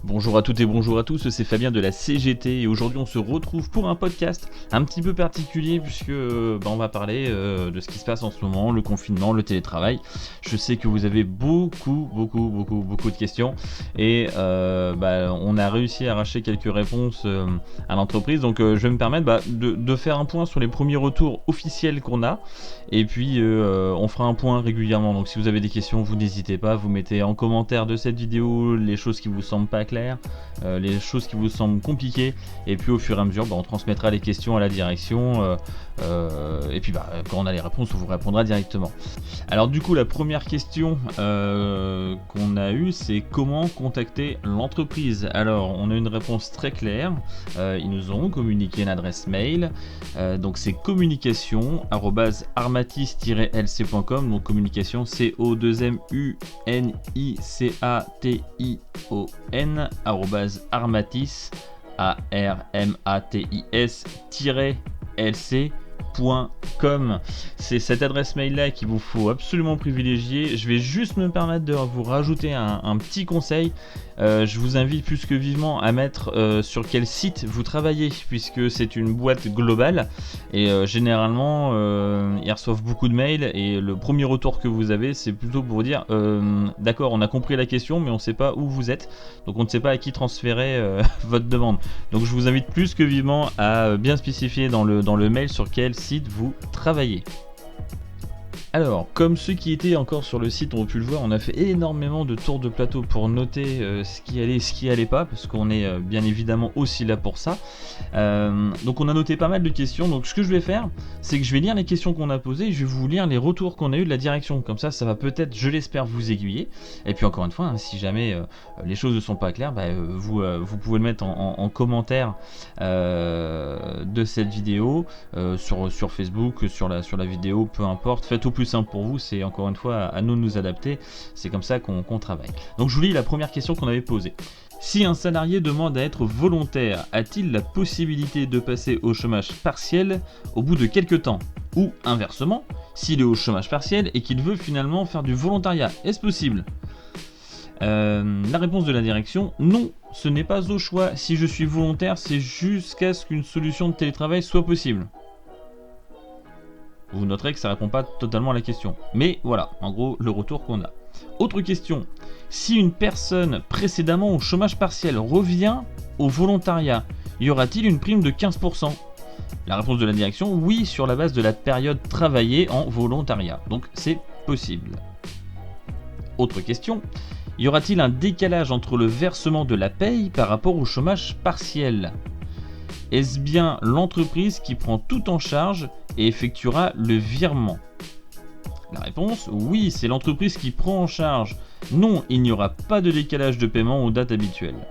Bonjour à toutes et bonjour à tous, c'est Fabien de la CGT et aujourd'hui on se retrouve pour un podcast un petit peu particulier puisque on va parler de ce qui se passe en ce moment, le confinement, le télétravail. Je sais que vous avez beaucoup de questions et on a réussi à arracher quelques réponses à l'entreprise, donc je vais me permettre de faire un point sur les premiers retours officiels qu'on a et puis on fera un point régulièrement. Donc si vous avez des questions, vous n'hésitez pas, vous mettez en commentaire de cette vidéo les choses qui vous semblent pas claires, les choses qui vous semblent compliquées, et puis au fur et à mesure on transmettra les questions à la direction et puis quand on a les réponses on vous répondra directement. Alors du coup la première question qu'on a eue, c'est comment contacter l'entreprise. Alors on a une réponse très claire, ils nous ont communiqué une adresse mail, donc c'est communication@armatis-lc.com, donc communication COMUNICATION @armatis armatis-lc.com. C'est cette adresse mail là qu'il vous faut absolument privilégier. Je vais juste me permettre de vous rajouter un petit conseil. Je vous invite plus que vivement à mettre sur quel site vous travaillez, puisque c'est une boîte globale et généralement ils reçoivent beaucoup de mails et le premier retour que vous avez c'est plutôt pour vous dire d'accord, on a compris la question mais on ne sait pas où vous êtes, donc on ne sait pas à qui transférer votre demande. Donc je vous invite plus que vivement à bien spécifier dans le mail sur quel site vous travaillez. Alors, comme ceux qui étaient encore sur le site ont pu le voir, on a fait énormément de tours de plateau pour noter ce qui allait et ce qui allait pas, parce qu'on est bien évidemment aussi là pour ça. Donc on a noté pas mal de questions, donc ce que je vais faire, c'est que je vais lire les questions qu'on a posées et je vais vous lire les retours qu'on a eu de la direction. Comme ça va peut-être, je l'espère, vous aiguiller. Et puis encore une fois, si jamais les choses ne sont pas claires, vous pouvez le mettre en commentaire de cette vidéo, sur Facebook, sur la vidéo, peu importe. Faites au plus simple pour vous, c'est encore une fois à nous de nous adapter, c'est comme ça qu'on travaille. Donc je vous lis la première question qu'on avait posée. Si un salarié demande à être volontaire, a-t-il la possibilité de passer au chômage partiel au bout de quelques temps? Ou inversement, s'il est au chômage partiel et qu'il veut finalement faire du volontariat, est-ce possible? La réponse de la direction, non, ce n'est pas au choix. Si je suis volontaire, c'est jusqu'à ce qu'une solution de télétravail soit possible. Vous noterez que ça répond pas totalement à la question. Mais voilà, en gros, le retour qu'on a. Autre question. Si une personne précédemment au chômage partiel revient au volontariat, y aura-t-il une prime de 15%? La réponse de la direction, oui, sur la base de la période travaillée en volontariat. Donc c'est possible. Autre question. Y aura-t-il un décalage entre le versement de la paye par rapport au chômage partiel? Est-ce bien l'entreprise qui prend tout en charge et effectuera le virement? La réponse, oui, c'est l'entreprise qui prend en charge. Non, il n'y aura pas de décalage de paiement aux dates habituelles.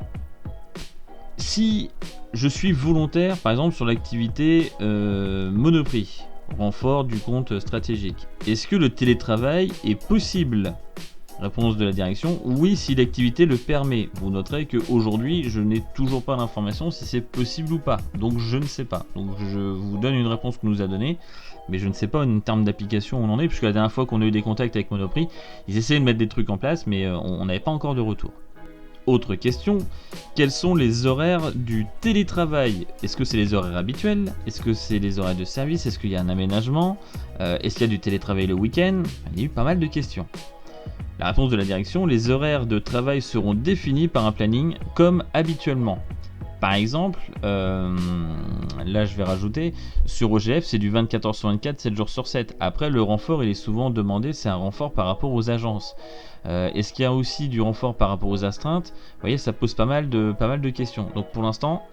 Si je suis volontaire, par exemple sur l'activité Monoprix, renfort du compte stratégique, est-ce que le télétravail est possible? Réponse de la direction, oui, si l'activité le permet. Vous noterez qu'aujourd'hui, je n'ai toujours pas l'information si c'est possible ou pas. Donc je ne sais pas. Donc je vous donne une réponse qu'on nous a donnée, mais je ne sais pas en termes d'application où on en est, puisque la dernière fois qu'on a eu des contacts avec Monoprix, ils essayaient de mettre des trucs en place, mais on n'avait pas encore de retour. Autre question, quels sont les horaires du télétravail? Est-ce que c'est les horaires habituels? Est-ce que c'est les horaires de service? Est-ce qu'il y a un aménagement? Est-ce qu'il y a du télétravail le week-end? Il y a eu pas mal de questions. La réponse de la direction, les horaires de travail seront définis par un planning comme habituellement. Par exemple, là je vais rajouter, sur OGF c'est du 24h sur 24, 7 jours sur 7. Après le renfort il est souvent demandé, c'est un renfort par rapport aux agences. Est-ce qu'il y a aussi du renfort par rapport aux astreintes? Vous voyez, ça pose pas mal de questions. Donc pour l'instant,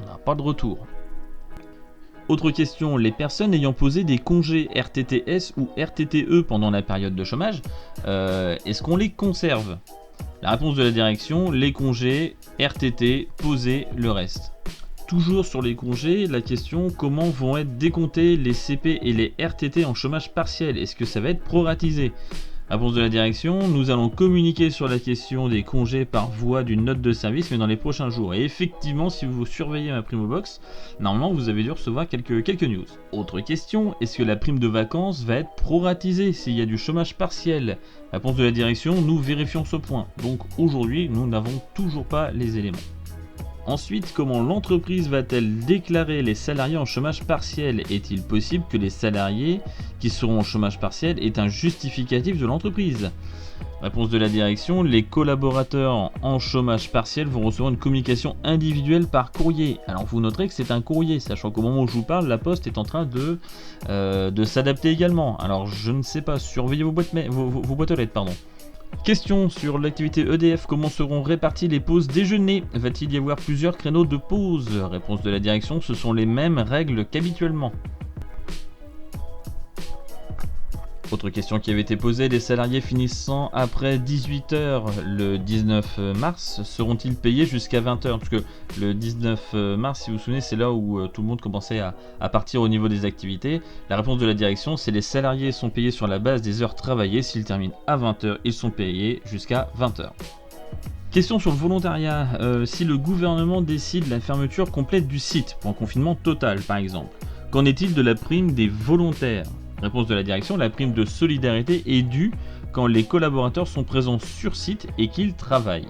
on n'a pas de retour. Autre question, les personnes ayant posé des congés RTTS ou RTTE pendant la période de chômage, est-ce qu'on les conserve? La réponse de la direction, les congés, RTT, posés, le reste. Toujours sur les congés, la question, comment vont être décomptés les CP et les RTT en chômage partiel? Est-ce que ça va être proratisé? Réponse de la direction, nous allons communiquer sur la question des congés par voie d'une note de service, mais dans les prochains jours. Et effectivement, si vous surveillez ma Primo Box, normalement vous avez dû recevoir quelques news. Autre question, est-ce que la prime de vacances va être proratisée s'il y a du chômage partiel? Réponse de la direction, nous vérifions ce point. Donc aujourd'hui, nous n'avons toujours pas les éléments. Ensuite, comment l'entreprise va-t-elle déclarer les salariés en chômage partiel? Est-il possible que les salariés qui seront en chômage partiel aient un justificatif de l'entreprise? Réponse de la direction, les collaborateurs en chômage partiel vont recevoir une communication individuelle par courrier. Alors vous noterez que c'est un courrier, sachant qu'au moment où je vous parle, la Poste est en train de s'adapter également. Alors je ne sais pas, surveillez vos boîtes aux lettres, pardon. Question sur l'activité EDF, comment seront réparties les pauses déjeuner? Va-t-il y avoir plusieurs créneaux de pause? Réponse de la direction, ce sont les mêmes règles qu'habituellement. Autre question qui avait été posée, les salariés finissant après 18h le 19 mars seront-ils payés jusqu'à 20h? Parce que le 19 mars, si vous vous souvenez, c'est là où tout le monde commençait à partir au niveau des activités. La réponse de la direction, c'est les salariés sont payés sur la base des heures travaillées. S'ils terminent à 20h, ils sont payés jusqu'à 20h. Question sur le volontariat, si le gouvernement décide la fermeture complète du site pour un confinement total par exemple, qu'en est-il de la prime des volontaires? Réponse de la direction, la prime de solidarité est due quand les collaborateurs sont présents sur site et qu'ils travaillent.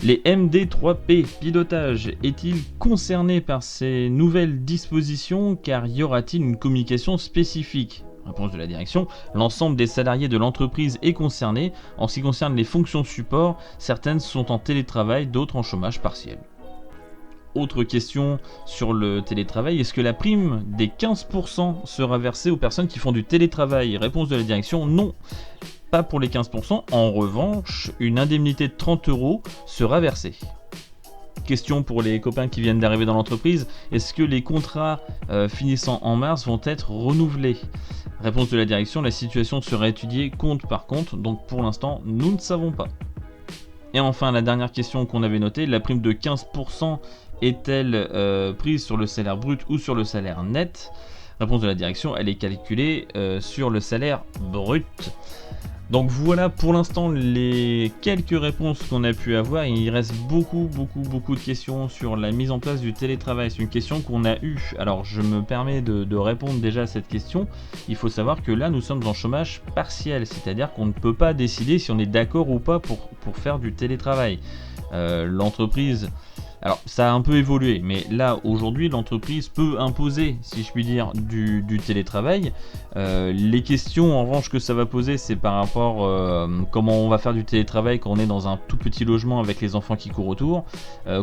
Les MD3P pilotage est-il concerné par ces nouvelles dispositions car y aura-t-il une communication spécifique? Réponse de la direction, l'ensemble des salariés de l'entreprise est concerné. En ce qui concerne les fonctions support, certaines sont en télétravail, d'autres en chômage partiel. Autre question sur le télétravail, est-ce que la prime des 15% sera versée aux personnes qui font du télétravail? Réponse de la direction, non, pas pour les 15%. En revanche, une indemnité de 30 € sera versée. Question pour les copains qui viennent d'arriver dans l'entreprise, est-ce que les contrats finissant en mars vont être renouvelés? Réponse de la direction, la situation sera étudiée compte par compte, donc pour l'instant, nous ne savons pas. Et enfin, la dernière question qu'on avait notée, la prime de 15% est-elle prise sur le salaire brut ou sur le salaire net? Réponse de la direction, elle est calculée sur le salaire brut. Donc voilà pour l'instant les quelques réponses qu'on a pu avoir. Il reste beaucoup de questions sur la mise en place du télétravail. C'est une question qu'on a eue. Alors je me permets de répondre déjà à cette question. Il faut savoir que là nous sommes en chômage partiel, c'est-à-dire qu'on ne peut pas décider si on est d'accord ou pas pour faire du télétravail. L'entreprise... Alors ça a un peu évolué, mais là aujourd'hui l'entreprise peut imposer, si je puis dire, du télétravail. Les questions en revanche que ça va poser, c'est par rapport comment on va faire du télétravail quand on est dans un tout petit logement avec les enfants qui courent autour,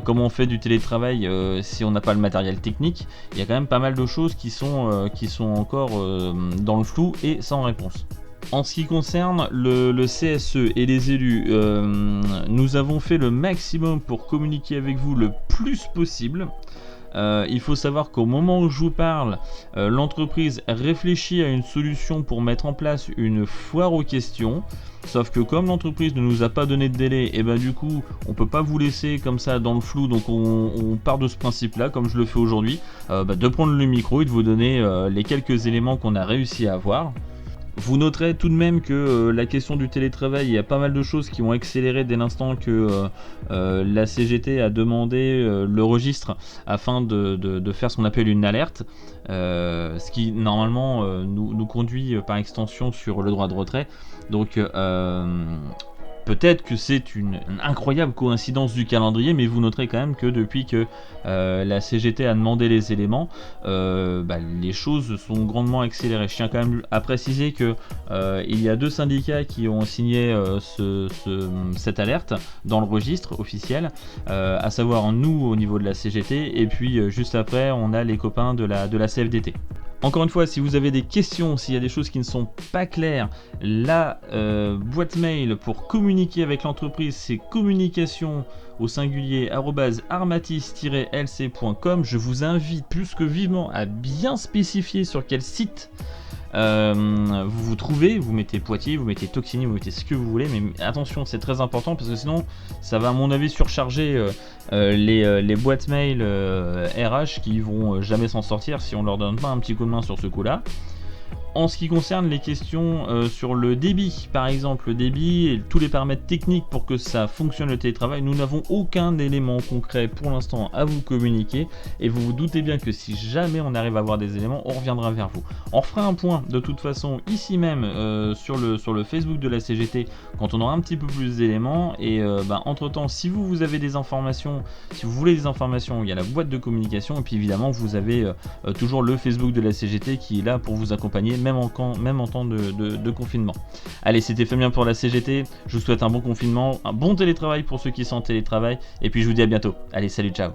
comment on fait du télétravail si on n'a pas le matériel technique. Il y a quand même pas mal de choses qui sont encore dans le flou et sans réponse. En ce qui concerne le CSE et les élus, nous avons fait le maximum pour communiquer avec vous le plus possible. Il faut savoir qu'au moment où je vous parle, l'entreprise réfléchit à une solution pour mettre en place une foire aux questions. Sauf que comme l'entreprise ne nous a pas donné de délai, et du coup on peut pas vous laisser comme ça dans le flou, donc on part de ce principe là, comme je le fais aujourd'hui, de prendre le micro et de vous donner les quelques éléments qu'on a réussi à avoir. Vous noterez tout de même que la question du télétravail, il y a pas mal de choses qui ont accéléré dès l'instant que la CGT a demandé le registre afin de faire ce qu'on appelle une alerte, ce qui normalement nous conduit par extension sur le droit de retrait. Donc peut-être que c'est une incroyable coïncidence du calendrier, mais vous noterez quand même que depuis que la CGT a demandé les éléments, les choses sont grandement accélérées. Je tiens quand même à préciser que il y a 2 syndicats qui ont signé cette alerte dans le registre officiel, à savoir nous au niveau de la CGT, et puis juste après on a les copains de la CFDT. Encore une fois, si vous avez des questions, s'il y a des choses qui ne sont pas claires, la boîte mail pour communiquer avec l'entreprise, c'est communication au singulier @armatis-lc.com. Je vous invite plus que vivement à bien spécifier sur quel site vous vous trouvez. Vous mettez Poitiers, vous mettez Toxigny, vous mettez ce que vous voulez, mais attention, c'est très important parce que sinon ça va à mon avis surcharger les boîtes mail RH qui vont jamais s'en sortir si on leur donne pas un petit coup de main sur ce coup là. En ce qui concerne les questions sur le débit, par exemple, le débit et tous les paramètres techniques pour que ça fonctionne le télétravail, nous n'avons aucun élément concret pour l'instant à vous communiquer, et vous vous doutez bien que si jamais on arrive à avoir des éléments, on reviendra vers vous. On refera un point de toute façon ici même sur le Facebook de la CGT quand on aura un petit peu plus d'éléments, et entre temps, si vous avez des informations, si vous voulez des informations, il y a la boîte de communication, et puis évidemment vous avez toujours le Facebook de la CGT qui est là pour vous accompagner même en temps de confinement. Allez, c'était Fabien pour la CGT, je vous souhaite un bon confinement, un bon télétravail pour ceux qui sont en télétravail, et puis je vous dis à bientôt. Allez, salut, ciao.